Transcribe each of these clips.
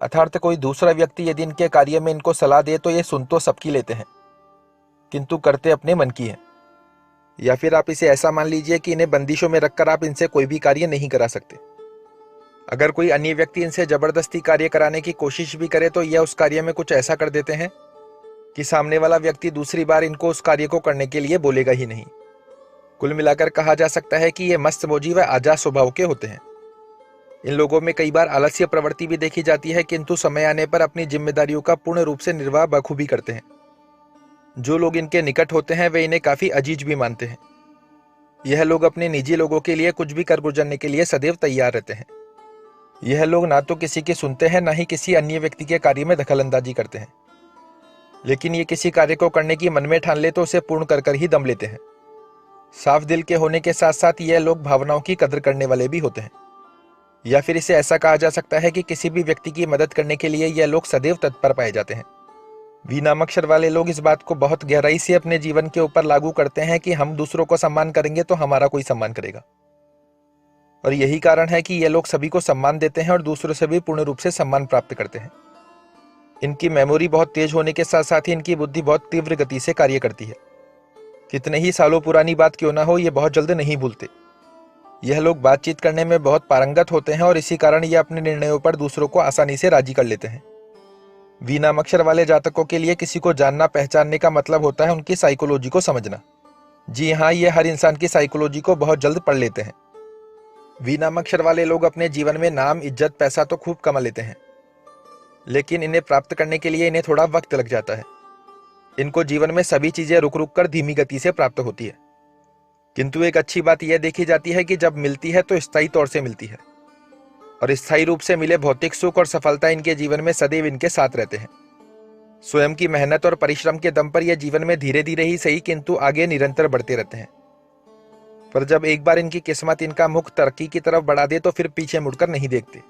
अर्थात कोई दूसरा व्यक्ति यदि इनके कार्य में इनको सलाह दे तो ये सुन तो सबकी लेते हैं, किंतु करते अपने मन की है। या फिर आप इसे ऐसा मान लीजिए कि इन्हें बंदिशों में रखकर आप इनसे कोई भी कार्य नहीं करा सकते। अगर कोई अन्य व्यक्ति इनसे जबरदस्ती कार्य कराने की कोशिश भी करे तो यह उस कार्य में कुछ ऐसा कर देते हैं कि सामने वाला व्यक्ति दूसरी बार इनको उस कार्य को करने के लिए बोलेगा ही नहीं। कुल मिलाकर कहा जा सकता है कि ये मस्त मोजी व आजाद स्वभाव के होते हैं। इन लोगों में कई बार आलस्य प्रवृत्ति भी देखी जाती है, किंतु समय आने पर अपनी जिम्मेदारियों का पूर्ण रूप से निर्वाह बखूबी करते हैं। जो लोग इनके निकट होते हैं वे इन्हें काफी अजीज भी मानते हैं। यह लोग अपने निजी लोगों के लिए कुछ भी कर गुजरने के लिए सदैव तैयार रहते हैं। यह लोग ना तो किसी की सुनते हैं, ना ही किसी अन्य व्यक्ति के कार्य में दखलंदाजी करते हैं। लेकिन ये किसी कार्य को करने की मन में ठान ले तो उसे पूर्ण कर ही दम लेते हैं। साफ दिल के होने के साथ साथ यह लोग भावनाओं की कदर करने वाले भी होते हैं। या फिर इसे ऐसा कहा जा सकता है कि किसी भी व्यक्ति की मदद करने के लिए यह लोग सदैव तत्पर पाए जाते हैं। वी नाम अक्षर वाले लोग इस बात को बहुत गहराई से अपने जीवन के ऊपर लागू करते हैं कि हम दूसरों को सम्मान करेंगे तो हमारा कोई सम्मान करेगा। और यही कारण है कि ये लोग सभी को सम्मान देते हैं और दूसरों से भी पूर्ण रूप से सम्मान प्राप्त करते हैं। इनकी मेमोरी बहुत तेज होने के साथ साथ ही इनकी बुद्धि बहुत तीव्र गति से कार्य करती है। कितने ही सालों पुरानी बात क्यों ना हो, ये बहुत जल्द नहीं भूलते। यह लोग बातचीत करने में बहुत पारंगत होते हैं और इसी कारण ये अपने निर्णयों पर दूसरों को आसानी से राजी कर लेते हैं। वी नाम अक्षर वाले जातकों के लिए किसी को जानना पहचानने का मतलब होता है उनकी साइकोलॉजी को समझना। जी हाँ, ये हर इंसान की साइकोलॉजी को बहुत जल्द पढ़ लेते हैं। वी नाम अक्षर वाले लोग अपने जीवन में नाम, इज्जत, पैसा तो खूब कमा लेते हैं, लेकिन इन्हें प्राप्त करने के लिए इन्हें थोड़ा वक्त लग जाता है। इनको जीवन में सभी चीजें रुक रुक कर धीमी गति से प्राप्त होती है, किंतु एक अच्छी बात यह देखी जाती है कि जब मिलती है तो स्थायी तौर से मिलती है, और स्थायी रूप से मिले भौतिक सुख और सफलता इनके जीवन में सदैव इनके साथ रहते हैं। स्वयं की मेहनत और परिश्रम के दम पर यह जीवन में धीरे धीरे ही सही किंतु आगे निरंतर बढ़ते रहते हैं। पर जब एक बार इनकी किस्मत इनका मुख तरक्की की तरफ बढ़ा दे तो फिर पीछे मुड़कर नहीं देखते।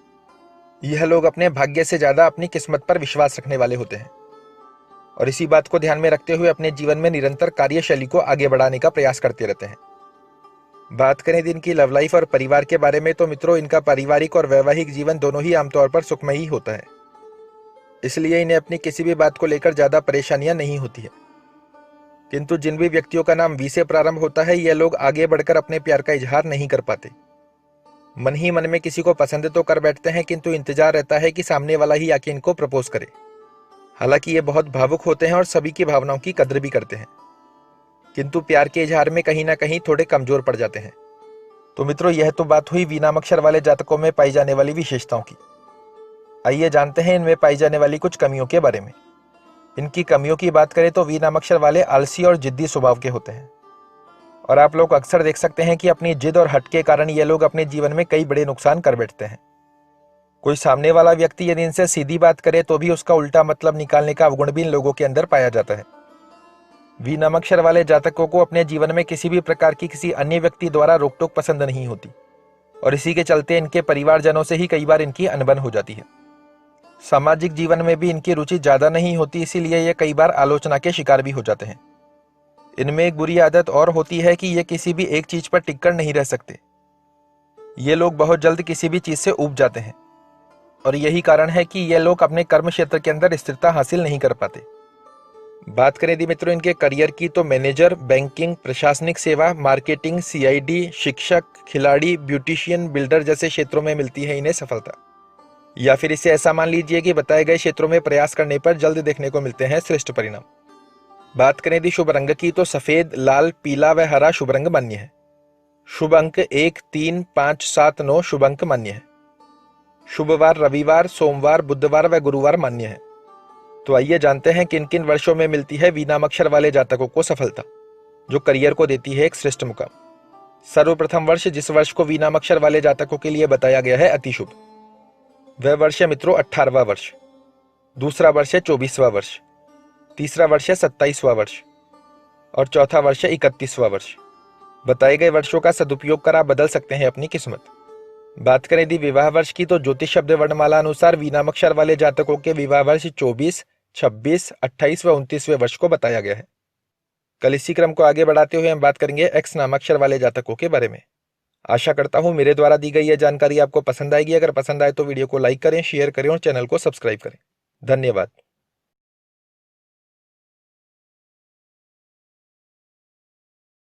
यह लोग अपने भाग्य से ज्यादा अपनी किस्मत पर विश्वास रखने वाले होते हैं और इसी बात को ध्यान में रखते हुए अपने जीवन में निरंतर कार्यशैली को आगे बढ़ाने का प्रयास करते रहते हैं। बात करें दिन की लव लाइफ और परिवार के बारे में तो मित्रों, इनका पारिवारिक और वैवाहिक जीवन दोनों ही आमतौर पर सुखमय ही होता है। इसलिए इन्हें अपनी किसी भी बात को लेकर ज्यादा परेशानियां नहीं होती है। किंतु जिन भी व्यक्तियों का नाम वी से प्रारंभ होता है, ये लोग आगे बढ़कर अपने प्यार का इजहार नहीं कर पाते। मन ही मन में किसी को पसंद तो कर बैठते हैं, किंतु इंतजार रहता है कि सामने वाला ही आके इनको प्रपोज करे। हालांकि ये बहुत भावुक होते हैं और सभी की भावनाओं की कद्र भी करते हैं, किंतु प्यार के इजहार में कहीं ना कहीं थोड़े कमजोर पड़ जाते हैं। तो मित्रों, यह तो बात हुई वी नाम अक्षर वाले जातकों में पाई जाने वाली विशेषताओं की। आइए जानते हैं इनमें पाई जाने वाली कुछ कमियों के बारे में। इनकी कमियों की बात करें तो वी नाम अक्षर वाले आलसी और जिद्दी स्वभाव के होते हैं, और आप लोग अक्सर देख सकते हैं कि अपनी जिद और हट के कारण ये लोग अपने जीवन में कई बड़े नुकसान कर बैठते हैं। कोई सामने वाला व्यक्ति यदि इनसे सीधी बात करे तो भी उसका उल्टा मतलब निकालने का अवगुण भी इन लोगों के अंदर पाया जाता है। वी नाम अक्षर वाले जातकों को अपने जीवन में किसी भी प्रकार की किसी अन्य व्यक्ति द्वारा रोक टोक पसंद नहीं होती, और इसी के चलते इनके परिवारजनों से ही कई बार इनकी अनबन हो जाती है। सामाजिक जीवन में भी इनकी रुचि ज्यादा नहीं होती, इसीलिए ये कई बार आलोचना के शिकार भी हो जाते हैं। इनमें एक बुरी आदत और होती है कि ये किसी भी एक चीज पर टिककर नहीं रह सकते। ये लोग बहुत जल्द किसी भी चीज से ऊब जाते हैं, और यही कारण है कि ये लोग अपने कर्म क्षेत्र के अंदर स्थिरता हासिल नहीं कर पाते। बात करें यदि मित्रों इनके करियर की तो मैनेजर, बैंकिंग, प्रशासनिक सेवा, मार्केटिंग, सीआईडी, शिक्षक, खिलाड़ी, ब्यूटिशियन, बिल्डर जैसे क्षेत्रों में मिलती है इन्हें सफलता। या फिर इसे ऐसा मान लीजिए कि बताए गए क्षेत्रों में प्रयास करने पर जल्द देखने को मिलते हैं श्रेष्ठ परिणाम। बात करें यदि शुभ रंग की तो सफेद, लाल, पीला व हरा शुभ रंग मान्य है। शुभ अंक 1, 3, 5, 7, 9 शुभ अंक मान्य है। शुभ वार रविवार, सोमवार, बुधवार व गुरुवार मान्य है। तो आइए जानते हैं किन किन वर्षों में मिलती है वी नाम अक्षर वाले जातकों को सफलता, जो करियर को देती है एक श्रेष्ठ मुकाम। सर्वप्रथम वर्ष जिस वर्ष को वी नाम अक्षर वाले जातकों के लिए बताया गया है अति शुभ, वह वर्ष है मित्रों 18वां वर्ष। दूसरा वर्ष है 24वां वर्ष, तीसरा वर्ष है 27वां वर्ष, और चौथा वर्ष है 31वां वर्ष। बताए गए वर्षों का सदुपयोग कर आप बदल सकते हैं अपनी किस्मत। बात करें यदि विवाह वर्ष की तो ज्योतिष शब्द वर्णमाला अनुसार वी नाम अक्षर वाले जातकों के विवाह वर्ष 24, 26, 28 व 29वें वर्ष को बताया गया है। कल इसी क्रम को आगे बढ़ाते हुए हम बात करेंगे एक्स नाम अक्षर वाले जातकों के बारे में। आशा करता हूँ मेरे द्वारा दी गई यह जानकारी आपको पसंद आएगी। अगर पसंद आए तो वीडियो को लाइक करें, शेयर करें और चैनल को सब्सक्राइब करें। धन्यवाद।